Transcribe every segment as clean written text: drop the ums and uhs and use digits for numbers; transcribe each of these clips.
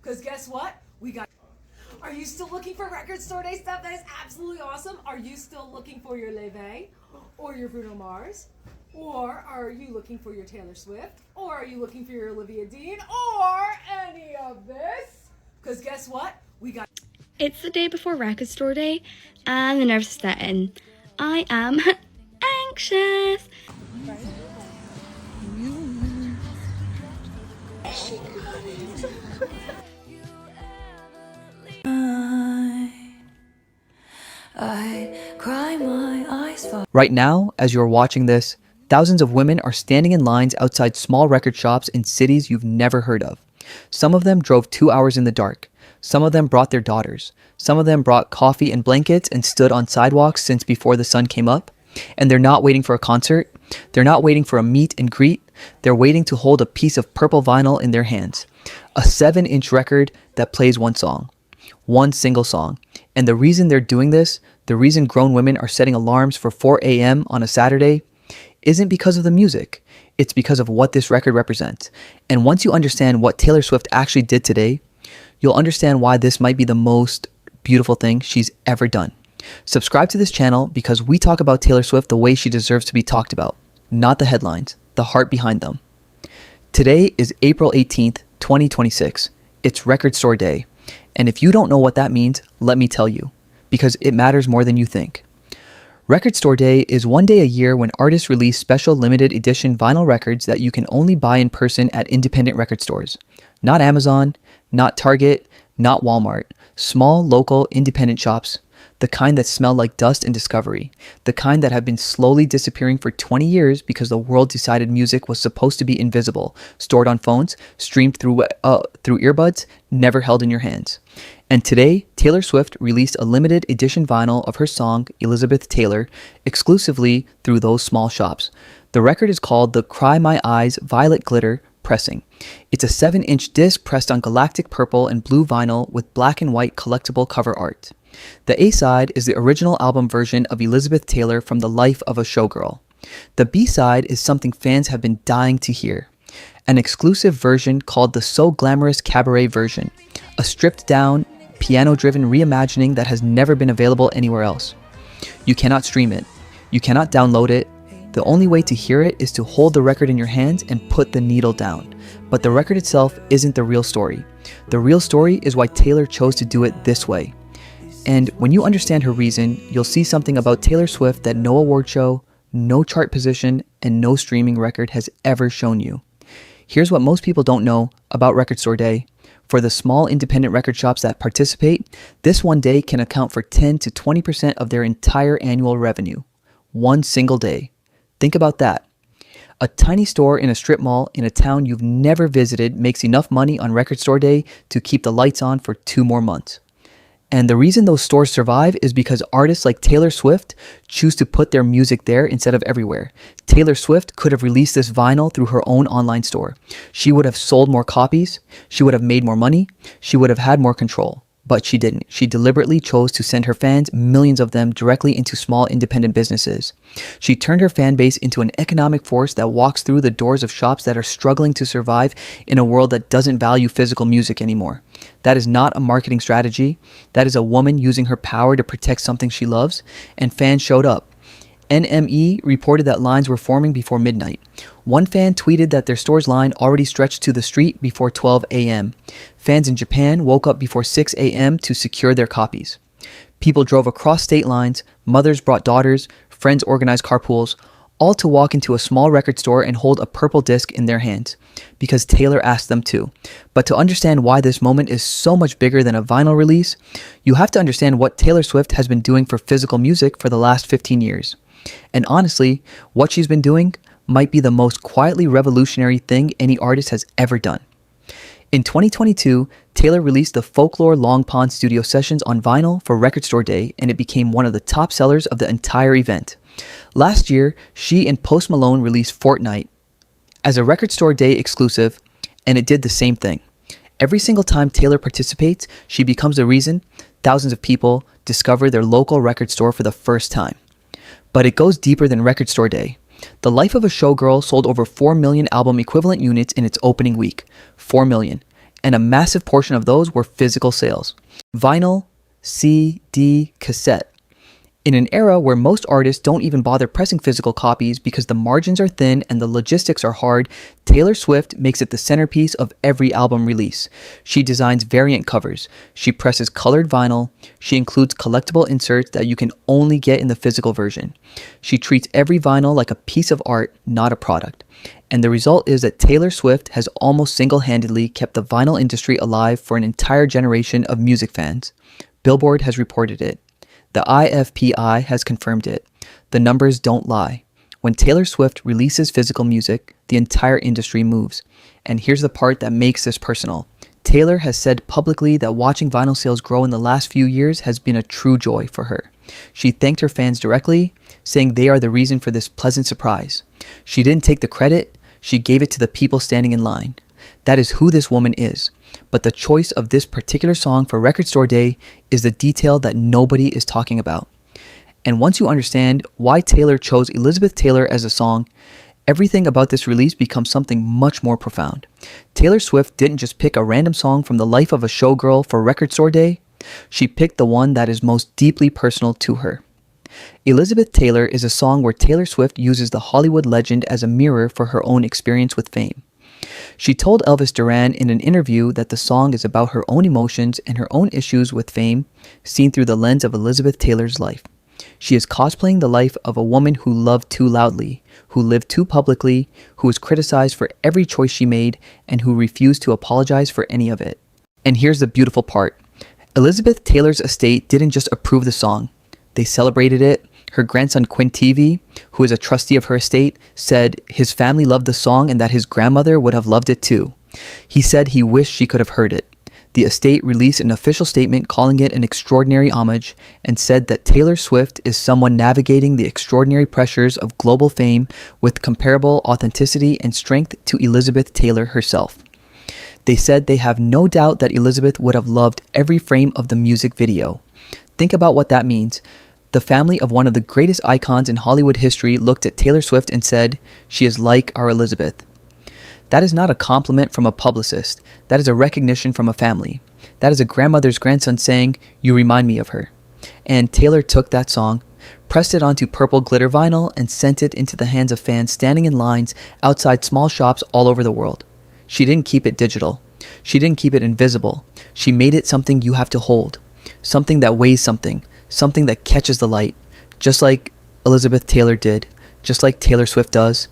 Because guess what? We got. Are you still looking for record store day stuff? That is absolutely awesome. Are you still looking for your Leve or your Bruno Mars? Or are you looking for your Taylor Swift? Or are you looking for your Olivia Dean? Or any of this? Because guess what? We got. It's the day before record store day and the nerves are setting. I am anxious. Right now, as you're watching this, thousands of women are standing in lines outside small record shops in cities you've never heard of. Some of them drove 2 hours in the dark. Some of them brought their daughters. Some of them brought coffee and blankets and stood on sidewalks since before the sun came up. And they're not waiting for a concert. They're not waiting for a meet and greet. They're waiting to hold a piece of purple vinyl in their hands. A 7-inch record that plays one song. One single song. And the reason they're doing this, the reason grown women are setting alarms for 4 a.m. on a Saturday, isn't because of the music. It's because of what this record represents. And once you understand what Taylor Swift actually did today, you'll understand why this might be the most beautiful thing she's ever done. Subscribe to this channel because we talk about Taylor Swift the way she deserves to be talked about, not the headlines, the heart behind them. Today is April 18th, 2026. It's Record Store Day. And if you don't know what that means, let me tell you, because it matters more than you think. Record Store Day is one day a year when artists release special limited edition vinyl records that you can only buy in person at independent record stores. Not Amazon, not Target, not Walmart. Small, local, independent shops. The kind that smell like dust and discovery. The kind that have been slowly disappearing for 20 years because the world decided music was supposed to be invisible, stored on phones, streamed through earbuds, never held in your hands. And today, Taylor Swift released a limited edition vinyl of her song, Elizabeth Taylor, exclusively through those small shops. The record is called the Cry My Eyes Violet Glitter pressing. It's a 7-inch disc pressed on galactic purple and blue vinyl with black and white collectible cover art. The A-side is the original album version of Elizabeth Taylor from The Life of a Showgirl. The B-side is something fans have been dying to hear. An exclusive version called the So Glamorous Cabaret version. A stripped-down, piano-driven reimagining that has never been available anywhere else. You cannot stream it. You cannot download it. The only way to hear it is to hold the record in your hands and put the needle down. But the record itself isn't the real story. The real story is why Taylor chose to do it this way. And when you understand her reason, you'll see something about Taylor Swift that no award show, no chart position, and no streaming record has ever shown you. Here's what most people don't know about Record Store Day. For the small independent record shops that participate, this one day can account for 10 to 20% of their entire annual revenue. One single day. Think about that. A tiny store in a strip mall in a town you've never visited makes enough money on Record Store Day to keep the lights on for 2 more months. And the reason those stores survive is because artists like Taylor Swift choose to put their music there instead of everywhere. Taylor Swift could have released this vinyl through her own online store. She would have sold more copies. She would have made more money. She would have had more control. But she didn't. She deliberately chose to send her fans, millions of them, directly into small independent businesses. She turned her fan base into an economic force that walks through the doors of shops that are struggling to survive in a world that doesn't value physical music anymore. That is not a marketing strategy. That is a woman using her power to protect something she loves, and fans showed up. NME reported that lines were forming before midnight. One fan tweeted that their store's line already stretched to the street before 12 a.m. Fans in Japan woke up before 6 a.m. to secure their copies. People drove across state lines, mothers brought daughters, friends organized carpools, all to walk into a small record store and hold a purple disc in their hands, because Taylor asked them to. But to understand why this moment is so much bigger than a vinyl release, you have to understand what Taylor Swift has been doing for physical music for the last 15 years. And honestly, what she's been doing might be the most quietly revolutionary thing any artist has ever done. In 2022, Taylor released the Folklore Long Pond studio sessions on vinyl for Record Store Day, and it became one of the top sellers of the entire event. Last year, she and Post Malone released Fortnite as a Record Store Day exclusive, and it did the same thing. Every single time Taylor participates, she becomes the reason thousands of people discover their local record store for the first time. But it goes deeper than Record Store Day. The Life of a Showgirl sold over 4 million album equivalent units in its opening week. 4 million. and a massive portion of those were physical sales. Vinyl, CD, cassette. In an era where most artists don't even bother pressing physical copies because the margins are thin and the logistics are hard, Taylor Swift makes it the centerpiece of every album release. She designs variant covers. She presses colored vinyl. She includes collectible inserts that you can only get in the physical version. She treats every vinyl like a piece of art, not a product. And the result is that Taylor Swift has almost single-handedly kept the vinyl industry alive for an entire generation of music fans. Billboard has reported it. The IFPI has confirmed it. The numbers don't lie. When Taylor Swift releases physical music, the entire industry moves. And here's the part that makes this personal. Taylor has said publicly that watching vinyl sales grow in the last few years has been a true joy for her. She thanked her fans directly, saying they are the reason for this pleasant surprise. She didn't take the credit, she gave it to the people standing in line. That is who this woman is. But the choice of this particular song for Record Store Day is the detail that nobody is talking about. And once you understand why Taylor chose Elizabeth Taylor as a song, everything about this release becomes something much more profound. Taylor Swift didn't just pick a random song from the life of a showgirl for Record Store Day. She picked the one that is most deeply personal to her. Elizabeth Taylor is a song where Taylor Swift uses the Hollywood legend as a mirror for her own experience with fame. She told Elvis Duran in an interview that the song is about her own emotions and her own issues with fame, seen through the lens of Elizabeth Taylor's life. She is cosplaying the life of a woman who loved too loudly, who lived too publicly, who was criticized for every choice she made, and who refused to apologize for any of it. And here's the beautiful part. Elizabeth Taylor's estate didn't just approve the song. They celebrated it. Her grandson Quinn TV, who is a trustee of her estate, said his family loved the song and that his grandmother would have loved it too. He said he wished she could have heard it. The estate released an official statement calling it an extraordinary homage and said that Taylor Swift is someone navigating the extraordinary pressures of global fame with comparable authenticity and strength to Elizabeth Taylor herself. They said they have no doubt that Elizabeth would have loved every frame of the music video. Think about what that means. The family of one of the greatest icons in Hollywood history looked at Taylor Swift and said, "She is like our Elizabeth." That is not a compliment from a publicist. That is a recognition from a family. That is a grandmother's grandson saying, "You remind me of her." And Taylor took that song, pressed it onto purple glitter vinyl, and sent it into the hands of fans standing in lines outside small shops all over the world. She didn't keep it digital. She didn't keep it invisible. She made it something you have to hold, something that weighs something that catches the light, just like Elizabeth Taylor did, just like Taylor Swift does.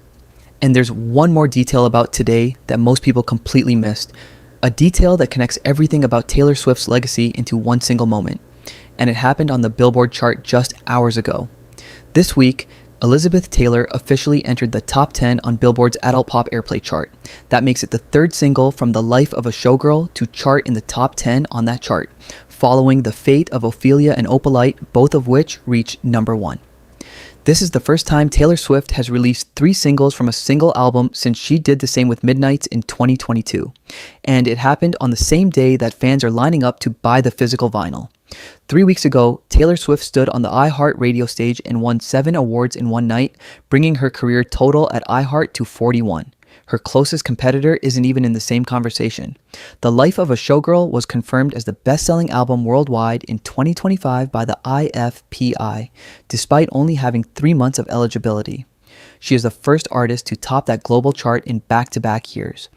And there's one more detail about today that most people completely missed, a detail that connects everything about Taylor Swift's legacy into one single moment, and it happened on the Billboard chart just hours ago. This week, Elizabeth Taylor officially entered the top 10 on Billboard's Adult Pop Airplay chart. That makes it the third single from the life of a showgirl to chart in the top 10 on that chart, following The Fate of Ophelia and Opalite, both of which reached number 1. This is the first time Taylor Swift has released 3 singles from a single album since she did the same with Midnights in 2022. And it happened on the same day that fans are lining up to buy the physical vinyl. 3 weeks ago, Taylor Swift stood on the iHeart radio stage and won 7 awards in one night, bringing her career total at iHeart to 41. Her closest competitor isn't even in the same conversation. The Life of a Showgirl was confirmed as the best-selling album worldwide in 2025 by the IFPI, despite only having 3 months of eligibility. She is the first artist to top that global chart in back-to-back years.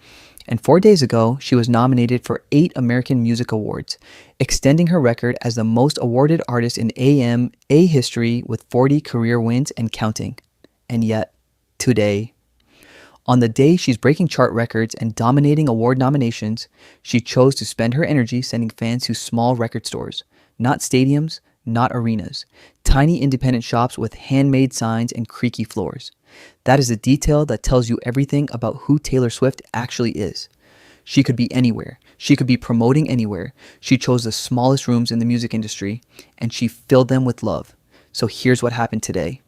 And 4 days ago, she was nominated for 8 American Music Awards, extending her record as the most awarded artist in AMA history with 40 career wins and counting. And yet, today, on the day she's breaking chart records and dominating award nominations, she chose to spend her energy sending fans to small record stores, not stadiums, not arenas, tiny independent shops with handmade signs and creaky floors. That is a detail that tells you everything about who Taylor Swift actually is. She could be anywhere. She could be promoting anywhere. She chose the smallest rooms in the music industry, and she filled them with love. So here's what happened today.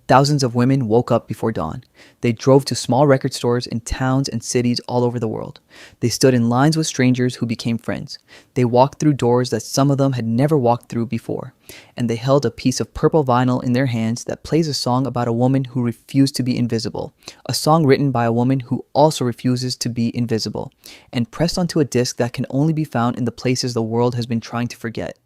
Thousands of women woke up before dawn. They drove to small record stores in towns and cities all over the world. They stood in lines with strangers who became friends. They walked through doors that some of them had never walked through before. And they held a piece of purple vinyl in their hands that plays a song about a woman who refused to be invisible. A song written by a woman who also refuses to be invisible. And pressed onto a disc that can only be found in the places the world has been trying to forget.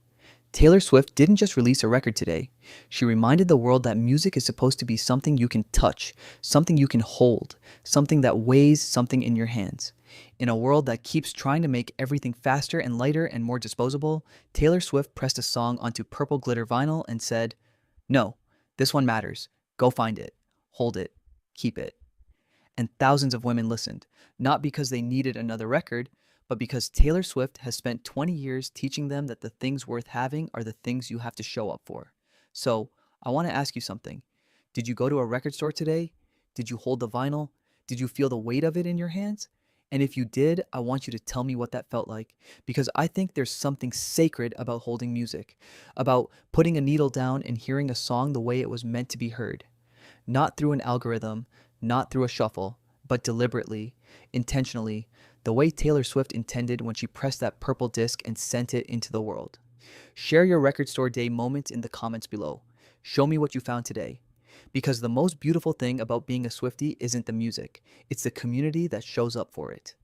Taylor Swift didn't just release a record today. She reminded the world that music is supposed to be something you can touch, something you can hold, something that weighs something in your hands. In a world that keeps trying to make everything faster and lighter and more disposable, Taylor Swift pressed a song onto purple glitter vinyl and said, "No, this one matters. Go find it. Hold it. Keep it." And thousands of women listened, not because they needed another record, but because Taylor Swift has spent 20 years teaching them that the things worth having are the things you have to show up for. So, I want to ask you something. Did you go to a record store today? Did you hold the vinyl? Did you feel the weight of it in your hands? And if you did, I want you to tell me what that felt like, because I think there's something sacred about holding music, about putting a needle down and hearing a song the way it was meant to be heard. Not through an algorithm, not through a shuffle, but deliberately, intentionally, the way Taylor Swift intended when she pressed that purple disc and sent it into the world. Share your record store day moments in the comments below. Show me what you found today. Because the most beautiful thing about being a Swiftie isn't the music, it's the community that shows up for it.